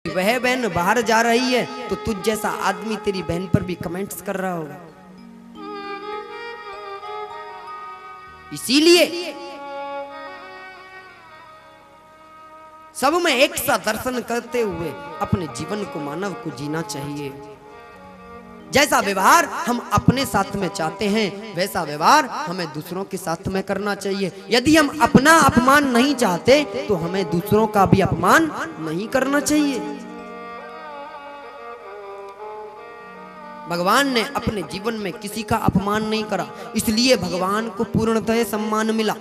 वह बहन बाहर जा रही है तो तुझ जैसा आदमी तेरी बहन पर भी कमेंट्स कर रहा होगा। इसीलिए सब में एक सा दर्शन करते हुए अपने जीवन को मानव को जीना चाहिए। जैसा व्यवहार हम अपने साथ में चाहते हैं वैसा व्यवहार हमें दूसरों के साथ में करना चाहिए। यदि हम अपना अपमान नहीं चाहते तो हमें दूसरों का भी अपमान नहीं करना चाहिए। भगवान ने अपने जीवन में किसी का अपमान नहीं करा, इसलिए भगवान को पूर्णतः सम्मान मिला।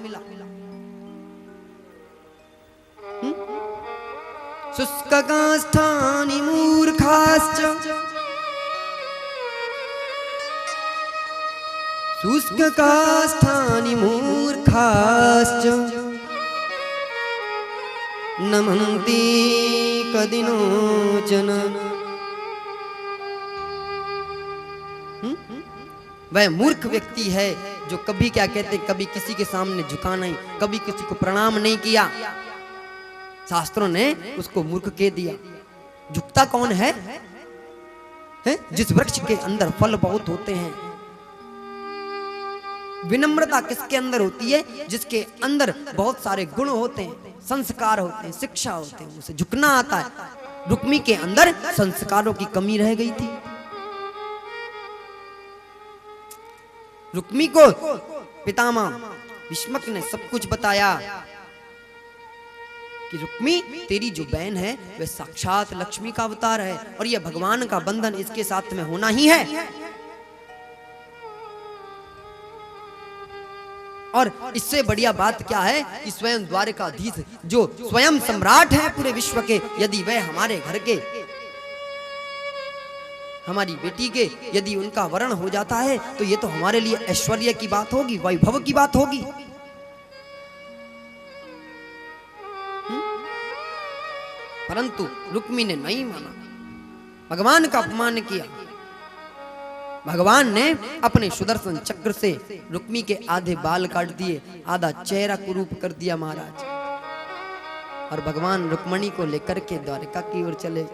शुष्ककाष्ठानि मूर्खाश्च शुष्ककाष्ठानि मूर्खाश्च नमन्ति कदिनोचन। वह मूर्ख व्यक्ति है जो कभी क्या कहते, कभी किसी के सामने झुका नहीं, कभी किसी को प्रणाम नहीं किया। शास्त्रों ने उसको मूर्ख कह दिया। झुकता कौन है? जिस वृक्ष के अंदर फल बहुत होते हैं। विनम्रता किसके अंदर होती है? जिसके अंदर बहुत सारे गुण होते हैं, संस्कार होते हैं, शिक्षा होते हैं, उसे झुकना आता है। रुक्मी के अंदर संस्कारों की कमी रह गई थी। रुक्मी को पितामह भीष्मक ने सब कुछ बताया कि रुक्मी तेरी जो बहन है वह साक्षात लक्ष्मी का अवतार है और यह भगवान का बंधन इसके साथ में होना ही है। और इससे बढ़िया बात क्या है कि स्वयं द्वारकाधीश जो स्वयं सम्राट है पूरे विश्व के, यदि वह हमारे घर के, हमारी बेटी के यदि उनका वरण हो जाता है तो ये तो हमारे लिए ऐश्वर्य की बात होगी, वैभव की बात होगी। परंतु रुक्मी ने नहीं माना, भगवान का अपमान किया। भगवान ने अपने सुदर्शन चक्र से रुक्मी के आधे बाल काट दिए, आधा चेहरा कुरूप कर दिया महाराज। और भगवान रुक्मणी को लेकर के द्वारका की ओर चले।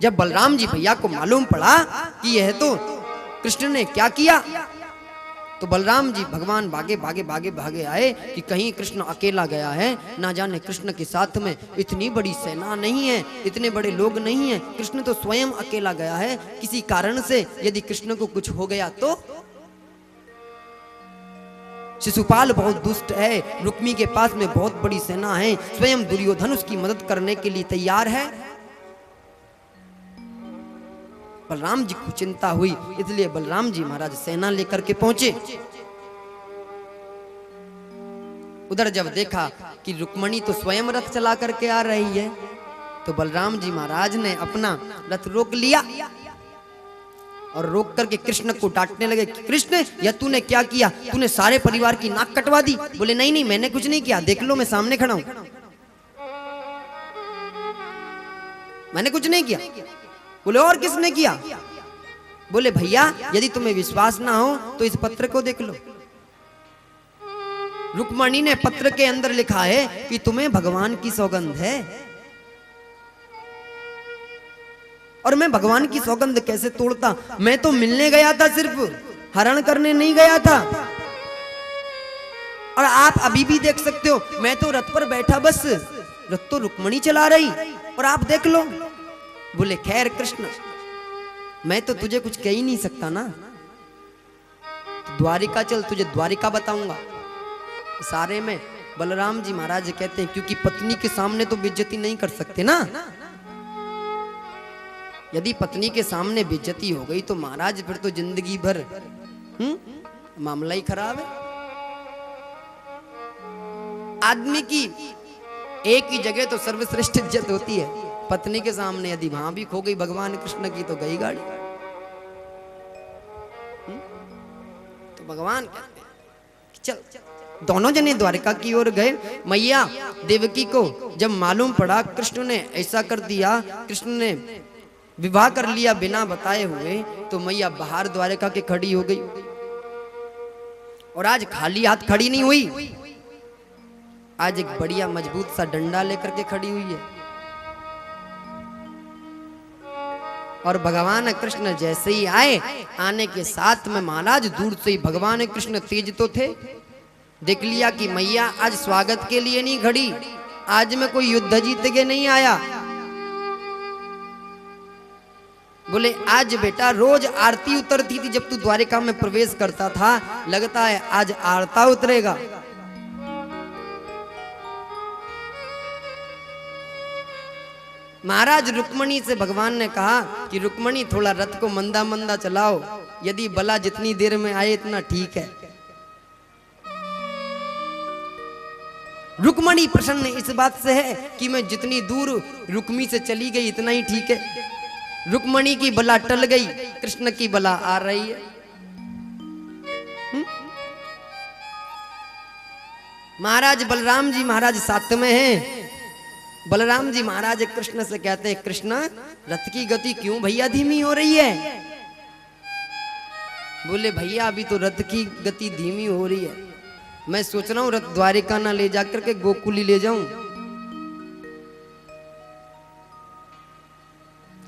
जब बलराम जी भैया को मालूम पड़ा कि यह तो कृष्ण ने क्या किया, तो बलराम जी भगवान भागे भागे भागे भागे आए कि कहीं कृष्ण अकेला गया है, ना जाने कृष्ण के साथ में इतनी बड़ी सेना नहीं है, इतने बड़े लोग नहीं है, कृष्ण तो स्वयं अकेला गया है। किसी कारण से यदि कृष्ण को कुछ हो गया तो शिशुपाल बहुत दुष्ट है, रुक्मी के पास में बहुत बड़ी सेना है, स्वयं दुर्योधन उसकी मदद करने के लिए तैयार है। बलराम जी को चिंता हुई, इसलिए बलराम जी महाराज सेना लेकर के पहुंचे। उधर जब देखा कि रुक्मणी तो स्वयं रथ चला करके आ रही है, तो बलराम जी महाराज ने अपना रथ रोक लिया और रोक करके कृष्ण को डांटने लगे। कृष्ण, यह तूने क्या किया? तूने सारे परिवार की नाक कटवा दी। बोले नहीं नहीं, मैंने कुछ नहीं किया, देख लो मैं सामने खड़ा हूं, मैंने कुछ नहीं किया। बोले और किसने किया? बोले भैया यदि तुम्हें विश्वास ना हो तो इस पत्र को देख लो। रुक्मणी ने पत्र के अंदर लिखा है कि तुम्हें भगवान की सौगंध है। और मैं भगवान की सौगंध कैसे तोड़ता? मैं तो मिलने गया था, सिर्फ हरण करने नहीं गया था। और आप अभी भी देख सकते हो, मैं तो रथ पर बैठा, बस रथ तो रुक्मणी चला रही और आप देख लो। बोले खैर कृष्ण, मैं तो तुझे कुछ कह ही नहीं सकता ना, तो द्वारिका चल, तुझे द्वारिका बताऊंगा। सारे में बलराम जी महाराज कहते हैं क्योंकि पत्नी के सामने तो बेइज्जती नहीं कर सकते ना। यदि पत्नी के सामने बेइज्जती हो गई तो महाराज फिर तो जिंदगी भर मामला ही खराब है। आदमी की एक ही जगह तो सर्वश्रेष्ठ इज्जत होती है, पत्नी के सामने यदि वहां भी खो गई भगवान कृष्ण की तो गई गाड़ी। तो भगवान कहते हैं चल। दोनों जने द्वारका की ओर गए। मैया देवकी को जब मालूम पड़ा कृष्ण ने ऐसा कर दिया, कृष्ण ने विवाह कर लिया बिना बताए हुए, तो मैया बाहर द्वारका के खड़ी हो गई। और आज खाली हाथ खड़ी नहीं हुई, आज एक बढ़िया मजबूत सा डंडा लेकर के खड़ी हुई है। और भगवान कृष्ण जैसे ही आए, आने के साथ में महाराज दूर से ही भगवान कृष्ण तेज तो थे, देख लिया कि मैया आज स्वागत के लिए नहीं खड़ी, आज मैं कोई युद्ध जीत के नहीं आया। बोले आज बेटा रोज आरती उतरती थी जब तू द्वारिका में प्रवेश करता था, लगता है आज आरता उतरेगा। महाराज रुक्मणी से भगवान ने कहा कि रुक्मणी थोड़ा रथ को मंदा मंदा चलाओ, यदि बला जितनी देर में आए इतना ठीक है। रुक्मणी प्रसन्न इस बात से है कि मैं जितनी दूर रुक्मी से चली गई इतना ही ठीक है। रुक्मणी की बला टल गई, कृष्ण की बला आ रही है। महाराज बलराम जी महाराज साथ में हैं। बलराम जी महाराज कृष्ण से कहते हैं, कृष्ण रथ की गति क्यों भैया धीमी हो रही है? बोले भैया अभी तो रथ की गति धीमी हो रही है, मैं सोच रहा हूं रथ द्वारिका ना ले जाकर के गोकुली ले जाऊं।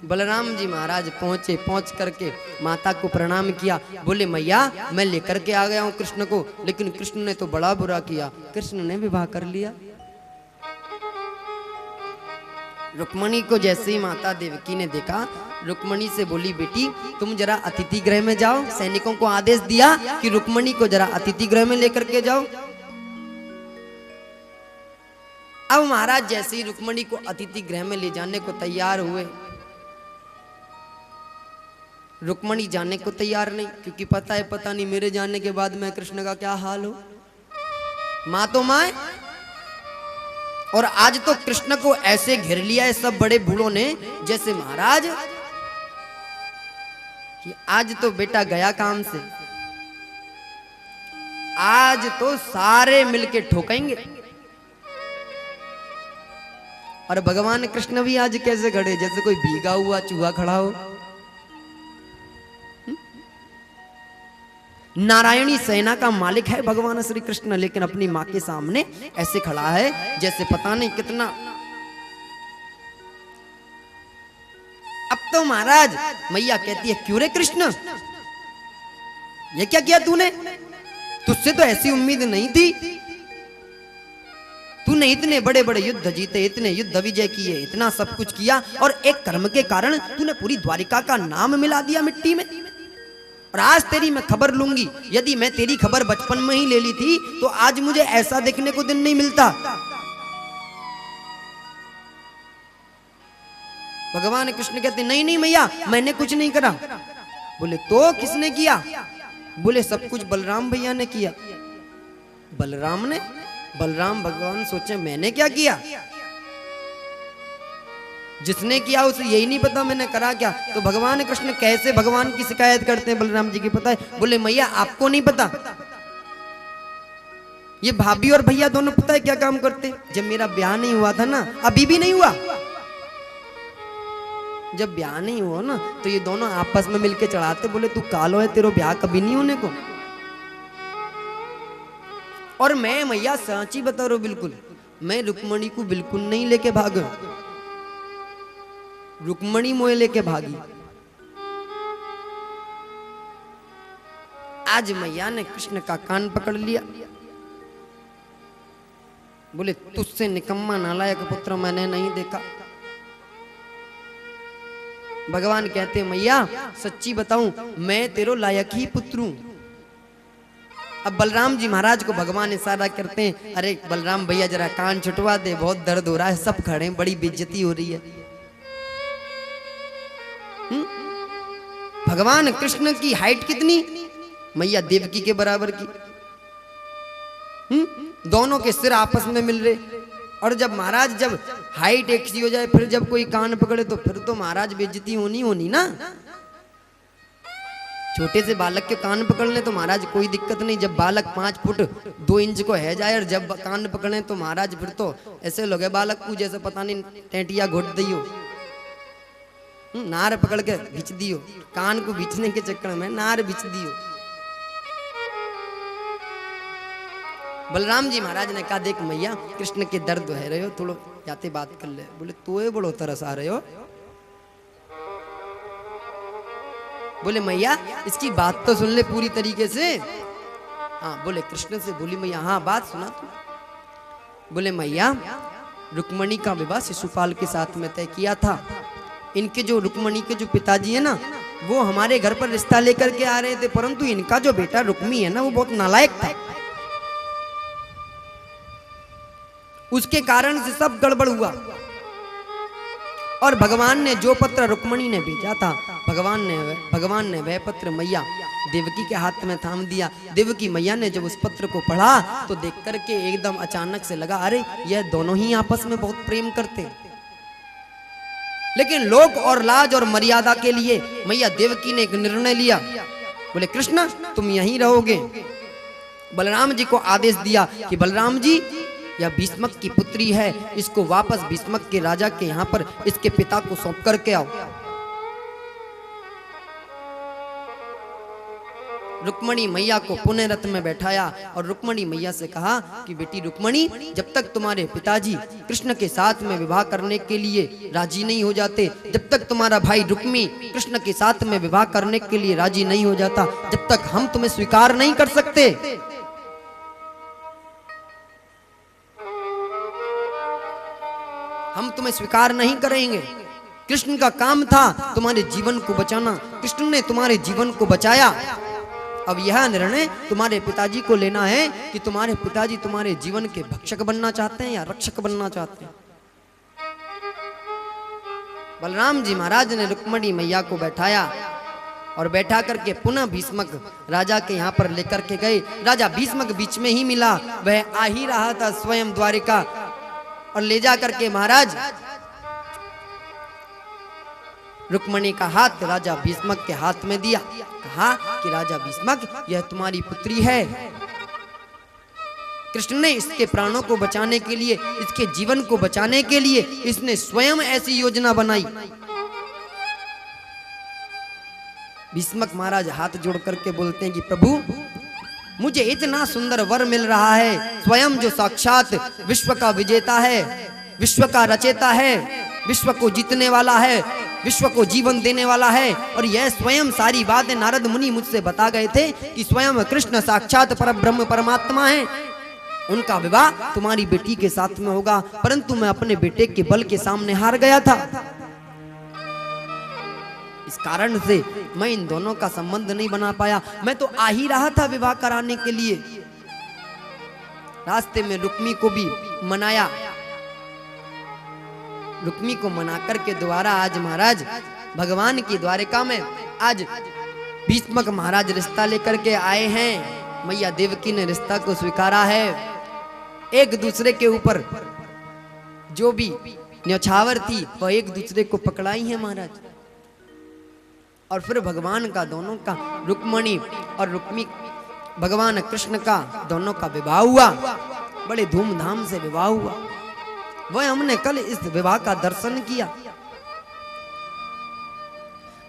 बलराम जी महाराज पहुंचे, पहुंच करके माता को प्रणाम किया। बोले मैया मैं लेकर के आ गया हूं कृष्ण को, लेकिन कृष्ण ने तो बड़ा बुरा किया, कृष्ण ने विवाह कर लिया। रुक्मणी को जैसे ही माता देवकी ने देखा, रुक्मणी से बोली बेटी तुम जरा अतिथि गृह में जाओ, सैनिकों को आदेश दिया कि रुक्मणी को जरा अतिथि गृह में लेकर के जाओ। अब महाराज जैसे ही रुक्मणी को अतिथि गृह में ले जाने को तैयार हुए, रुक्मणी जाने को तैयार नहीं, क्योंकि पता है पता नहीं मेरे जाने के बाद में कृष्ण का क्या हाल हो। माँ तो माँ, और आज तो कृष्ण को ऐसे घेर लिया है सब बड़े बूढ़ों ने जैसे महाराज कि आज तो बेटा गया काम से, आज तो सारे मिलके ठोकेंगे। और भगवान कृष्ण भी आज कैसे खड़े, जैसे कोई भीगा हुआ चूहा खड़ा हो। नारायणी सेना का मालिक है भगवान श्री कृष्ण, लेकिन अपनी मां के सामने ऐसे खड़ा है जैसे पता नहीं कितना। अब तो महाराज मैया कहती है क्यों रे कृष्ण ये क्या किया तूने, तुझसे तो ऐसी उम्मीद नहीं थी, तूने इतने बड़े बड़े युद्ध जीते, इतने युद्ध विजय किए, इतना सब कुछ किया, और एक कर्म के कारण तूने पूरी द्वारिका का नाम मिला दिया मिट्टी में। और आज तेरी मैं खबर लूंगी, यदि मैं तेरी खबर बचपन में ही ले ली थी तो आज मुझे ऐसा देखने को दिन नहीं मिलता। भगवान कृष्ण कहते नहीं नहीं मैया मैंने कुछ नहीं करा। बोले तो किसने किया? बोले सब कुछ बलराम भैया ने किया। बलराम ने? बलराम भगवान सोचे मैंने क्या किया? जिसने किया उसे यही नहीं पता मैंने करा क्या। तो भगवान कृष्ण कैसे भगवान की शिकायत करते हैं बलराम जी की पता है। बोले मैया आपको नहीं पता, ये भाभी और भैया दोनों पता है क्या काम करते। जब मेरा ब्याह नहीं हुआ था ना, अभी भी नहीं हुआ, जब ब्याह नहीं हुआ ना तो ये दोनों आपस में मिलके चढ़ाते, बोले तू कालो है तेरा ब्याह कभी नहीं होने को। और मैं मैया सांची बता रहा हूं, बिल्कुल मैं रुक्मणी को बिल्कुल नहीं लेके भागा, रुक्मणी मोए लेके भागी। आज मैया ने कृष्ण का कान पकड़ लिया, बोले तुझसे निकम्मा नालायक पुत्र मैंने नहीं देखा। भगवान कहते मैया सच्ची बताऊं मैं तेरो लायक ही पुत्र हूं। अब बलराम जी महाराज को भगवान इशारा करते हैं, अरे बलराम भैया जरा कान छुटवा दे, बहुत दर्द हो रहा है, सब खड़े हैं, बड़ी बेइज्जती हो रही है। भगवान कृष्ण की हाइट कितनी? मैया देवकी के बराबर की। दोनों के सिर आपस में मिल रहे, और जब महाराज जब हाइट एक सी हो जाए फिर जब कोई कान पकड़े तो फिर तो महाराज बेइज्जती होनी ना। छोटे से बालक के कान पकड़ ले तो महाराज कोई दिक्कत नहीं, जब बालक 5 फुट 2 इंच को है जाए और जब कान पकड़े तो महाराज फिर तो ऐसे लोग बालक को जैसे पता नहीं टेंटिया घोट दियो, नार पकड़ के खींच दियो, कान को खींचने के चक्कर में नार खींच दियो। बलराम जी महाराज ने कहा देख मैया कृष्ण के दर्द है रहे हो, थोड़ो जाते बात कर ले। बोले तोए बड़ो तरस आ रहे हो, बोले मैया इसकी बात तो सुन ले पूरी तरीके से। हाँ बोले कृष्ण से बोली मैया हाँ बात सुना तू। बोले मैया रुक्मणी का विवाह शिशुपाल के साथ में तय किया था। इनके जो रुक्मणी के जो पिताजी है ना वो हमारे घर पर रिश्ता लेकर के आ रहे थे, परंतु इनका जो बेटा रुक्मी है ना वो बहुत नालायक था। उसके कारण से सब गड़बड़ हुआ और भगवान ने जो पत्र रुक्मणी ने भेजा था भगवान ने वह पत्र मैया देवकी के हाथ में थाम दिया। देवकी मैया ने जब उस पत्र को पढ़ा तो देख करके एकदम अचानक से लगा अरे यह दोनों ही आपस में बहुत प्रेम करते हैं। लेकिन लोक और लाज और मर्यादा के लिए मैया देवकी ने एक निर्णय लिया। बोले कृष्ण तुम यहीं रहोगे। बलराम जी को आदेश दिया कि बलराम जी यह भीष्मक की पुत्री है, इसको वापस भीष्मक के राजा के यहाँ पर इसके पिता को सौंप करके आओ। रुक्मणी मैया को पुनः रथ में बैठाया और रुक्मणी मैया से कहा कि बेटी रुक्मणी जब तक तुम्हारे पिताजी कृष्ण के साथ में विवाह करने के लिए राजी नहीं हो जाते, जब तक तुम्हारा भाई रुक्मी कृष्ण के साथ में विवाह करने के लिए राजी नहीं हो जाता, जब तक हम तुम्हें स्वीकार नहीं कर सकते। हम तुम्हें स्वीकार नहीं करेंगे। कृष्ण का काम था तुम्हारे जीवन को बचाना, कृष्ण ने तुम्हारे जीवन को बचाया। अब यह निर्णय तुम्हारे पिताजी को लेना है कि तुम्हारे पिताजी तुम्हारे जीवन के भक्षक बनना चाहते हैं या रक्षक बनना चाहते हैं। बलराम जी महाराज ने रुक्मणी मैया को बैठाया और बैठा करके पुनः भीष्मक राजा के यहाँ पर लेकर के गए। राजा भीष्मक बीच में ही मिला, वह आ ही रहा था स्वयं द्वारिका और ले जा करके महाराज रुक्मणी का हाथ राजा भीष्मक के हाथ में दिया। कहा कि राजा भीष्मक यह तुम्हारी पुत्री है। कृष्ण ने इसके प्राणों को बचाने के लिए, इसके जीवन को बचाने के लिए इसने स्वयं ऐसी योजना बनाई। भीष्मक महाराज हाथ जोड़ करके बोलते हैं कि प्रभु मुझे इतना सुंदर वर मिल रहा है, स्वयं जो साक्षात विश्व का विजेता है, विश्व का रचेता है, विश्व को जीतने वाला है, विश्व को जीवन देने वाला है। और यह स्वयं सारी बातें नारद मुनि मुझसे बता गए थे कि स्वयं कृष्ण साक्षात परब्रह्म परमात्मा है। उनका विवाह तुम्हारी बेटी के साथ में होगा, परंतु मैं अपने बेटे के बल के सामने हार गया था। इस कारण से मैं इन दोनों का संबंध नहीं बना पाया। मैं तो आ ही रहा था विवाह कराने के लिए। रास्ते में रुक्मी को भी मनाया। रुक्मी को मना करके दोबारा आज महाराज भगवान की द्वारिका में आज भीष्मक महाराज रिश्ता लेकर के आए हैं। मैया देवकी ने रिश्ता को स्वीकारा है। एक दूसरे के ऊपर जो भी न्यौछावर थी वह एक दूसरे को पकड़ाई है महाराज। और फिर भगवान का दोनों का रुक्मणी और रुक्मी भगवान कृष्ण का दोनों का विवाह हुआ। बड़े धूमधाम से विवाह हुआ। वह हमने कल इस विवाह का दर्शन किया।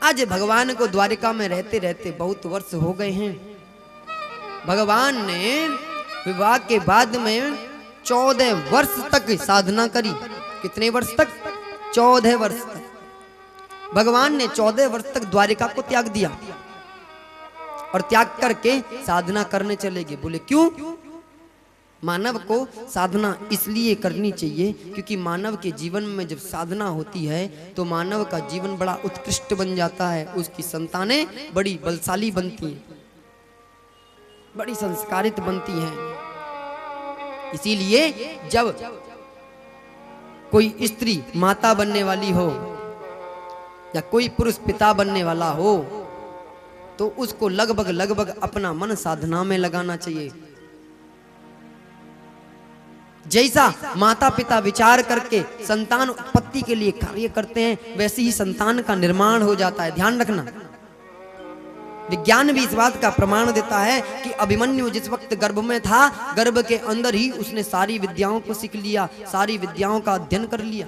आज भगवान को द्वारिका में रहते रहते बहुत वर्ष हो गए हैं। भगवान ने विवाह के बाद में 14 वर्ष तक साधना करी। कितने वर्ष तक? 14 वर्ष तक। भगवान ने 14 वर्ष तक द्वारिका को त्याग दिया और त्याग करके साधना करने चले गए। बोले क्यों? मानव को साधना इसलिए करनी चाहिए क्योंकि मानव के जीवन में जब साधना होती है तो मानव का जीवन बड़ा उत्कृष्ट बन जाता है। उसकी संतानें बड़ी बलशाली बनती हैं, बड़ी संस्कारित बनती हैं। इसीलिए जब कोई स्त्री माता बनने वाली हो या कोई पुरुष पिता बनने वाला हो तो उसको लगभग अपना मन साधना में लगाना चाहिए। जैसा माता पिता विचार करके संतान उत्पत्ति के लिए कार्य करते हैं वैसे ही संतान का निर्माण हो जाता है। ध्यान रखना, विज्ञान भी इस बात का प्रमाण देता है कि अभिमन्यु जिस वक्त गर्भ में था, गर्भ के अंदर ही उसने सारी विद्याओं को सीख लिया, सारी विद्याओं का अध्ययन कर लिया।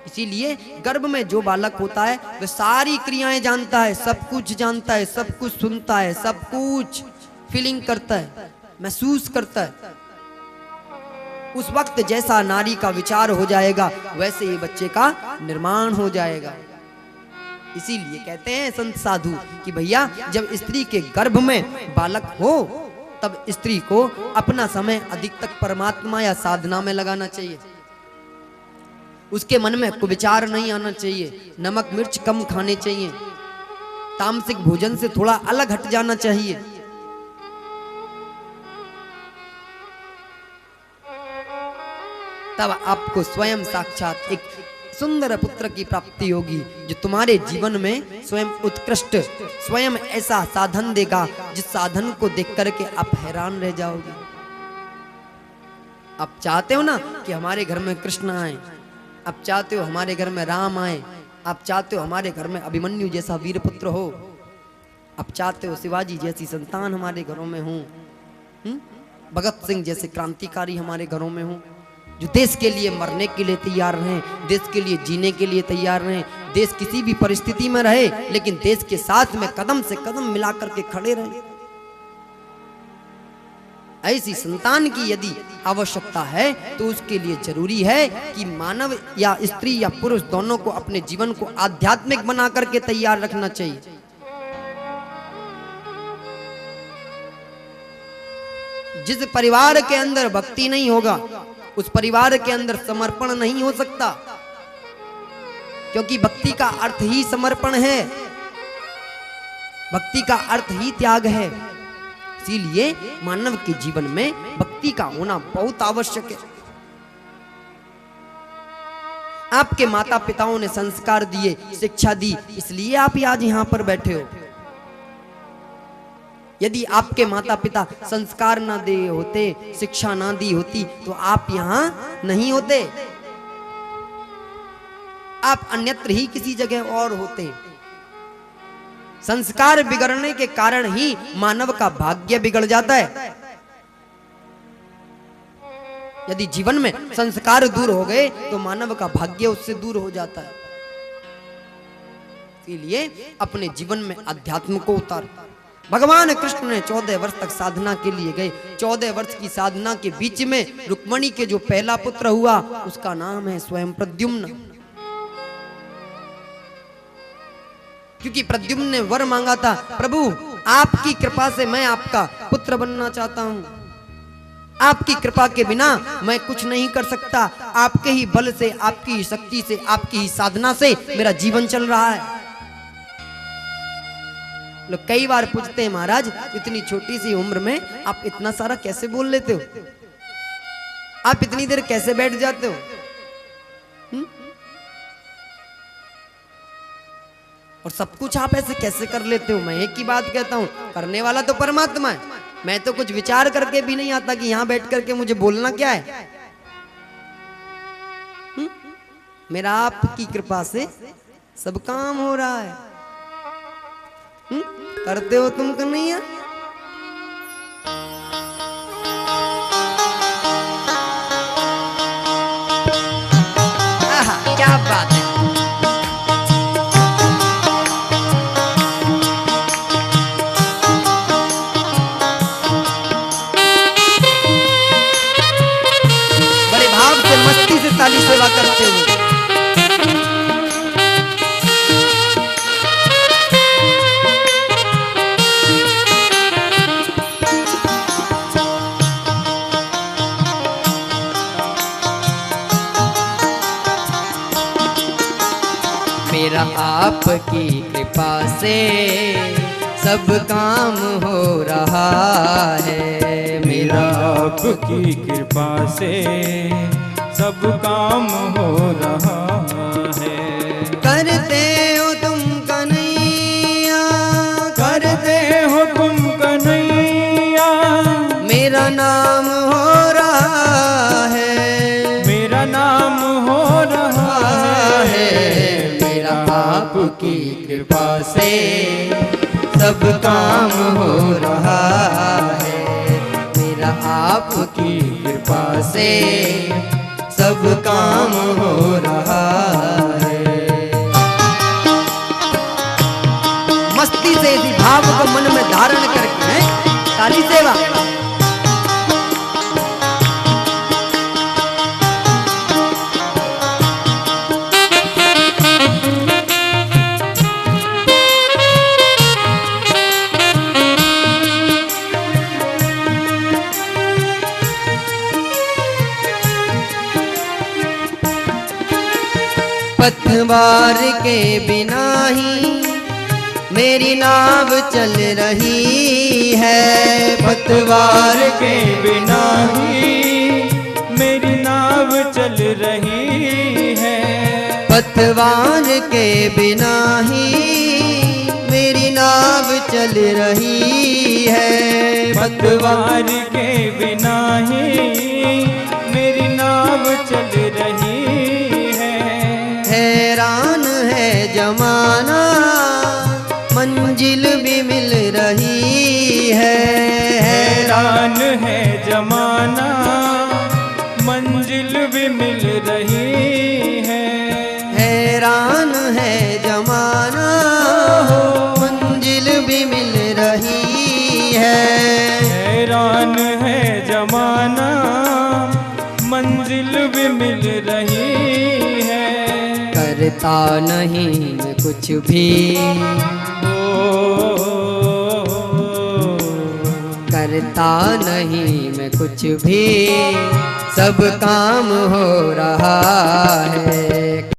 इसीलिए गर्भ में जो बालक होता है वह सारी क्रियाएं जानता है, सब कुछ जानता है, सब कुछ सुनता है, सब कुछ फीलिंग करता है, महसूस करता है। उस वक्त जैसा नारी का विचार हो जाएगा वैसे ही बच्चे का निर्माण हो जाएगा। इसीलिए कहते हैं संत साधु कि भैया जब स्त्री के गर्भ में बालक हो तब स्त्री को अपना समय अधिक तक परमात्मा या साधना में लगाना चाहिए। उसके मन में कुविचार नहीं आना चाहिए, नमक मिर्च कम खाने चाहिए, तामसिक भोजन से थोड़ा अलग हट जाना चाहिए। तब आपको स्वयं साक्षात एक सुंदर पुत्र की प्राप्ति होगी जो तुम्हारे जीवन में स्वयं उत्कृष्ट, स्वयं ऐसा साधन देगा जिस साधन को देख करके आप हैरान रह जाओगे। आप चाहते हो ना कि हमारे घर में कृष्ण आए, आप चाहते हो हमारे घर में राम आए, आप चाहते हो हमारे घर में अभिमन्यु जैसा वीर पुत्र हो, आप चाहते हो शिवाजी जैसी संतान हमारे घरों में हो, भगत सिंह जैसे क्रांतिकारी हमारे घरों में हो, जो देश के लिए मरने के लिए तैयार रहें, देश के लिए जीने के लिए तैयार रहें, देश किसी भी परिस्थिति में रहे लेकिन देश के साथ में कदम से कदम मिला करके खड़े रहें। ऐसी संतान की यदि आवश्यकता है तो उसके लिए जरूरी है कि मानव या स्त्री या पुरुष दोनों को अपने जीवन को आध्यात्मिक बना करके तैयार रखना चाहिए। जिस परिवार के अंदर भक्ति नहीं होगा उस परिवार के अंदर समर्पण नहीं हो सकता, क्योंकि भक्ति का अर्थ ही समर्पण है, भक्ति का अर्थ ही त्याग है। इसीलिए मानव के जीवन में भक्ति का होना बहुत आवश्यक है। आपके माता पिताओं ने संस्कार दिए, शिक्षा दी, इसलिए आप आज यहां पर बैठे हो। यदि आपके माता पिता संस्कार ना दे होते, शिक्षा ना दी होती तो आप यहां नहीं होते, आप अन्यत्र ही किसी जगह और होते। संस्कार बिगड़ने के कारण ही मानव का भाग्य बिगड़ जाता है। यदि जीवन में संस्कार दूर हो गए तो मानव का भाग्य उससे दूर हो जाता है। इसलिए अपने जीवन में अध्यात्म को उतार। भगवान कृष्ण ने 14 वर्ष तक साधना के लिए गए। 14 वर्ष की साधना के बीच में रुक्मणी के जो पहला पुत्र हुआ उसका नाम है स्वयं प्रद्युम्न, क्योंकि प्रद्युम्न ने वर मांगा था, प्रभु आपकी कृपा से मैं आपका पुत्र बनना चाहता हूं, आपकी कृपा के बिना मैं कुछ नहीं कर सकता, आपके ही बल से, आपकी ही शक्ति से, आपकी ही साधना से मेरा जीवन चल रहा है। लोग कई बार पूछते हैं, महाराज इतनी छोटी सी उम्र में आप इतना सारा कैसे बोल लेते हो, आप इतनी देर कैसे बैठ जाते हो? और सब कुछ आप ऐसे कैसे कर लेते हो? मैं एक ही बात कहता हूं, करने वाला तो परमात्मा है। मैं तो कुछ विचार करके भी नहीं आता कि यहां बैठ करके मुझे बोलना क्या है। मेरा आपकी कृपा से सब काम हो रहा है। करते हो तुम कन्हैया? क्या बात है। बड़े भाव से मस्ती से ताली सेवा करते हुए मेरा आपकी कृपा से सब काम हो रहा है। मेरा आपकी कृपा से सब काम हो रहा है। करते हो तुम कन्हैया, करते हो तुम कन्हैया, मेरा नाम हो रहा है, मेरा नाम हो रहा है। आपकी कृपा से सब काम हो रहा है। मेरा आपकी कृपा से सब काम हो रहा है। मस्ती से इसी भाव को मन में धारण करके ताली सेवा। पतवार के बिना ही मेरी नाव चल रही है। पतवार के बिना ही मेरी नाव चल रही है। पतवार के बिना ही मेरी नाव चल रही है। पतवार के बिना ही मेरी नाव चल रही है। हैरान है जमाना मंजिल भी मिल रही है। हैरान है जमाना मंजिल भी मिल रही है। हैरान है जमाना मंजिल भी मिल रही है। हैरान है जमाना मंजिल भी मिल रही है। करता नहीं मैं कुछ भी, करता नहीं मैं कुछ भी, सब काम हो रहा है।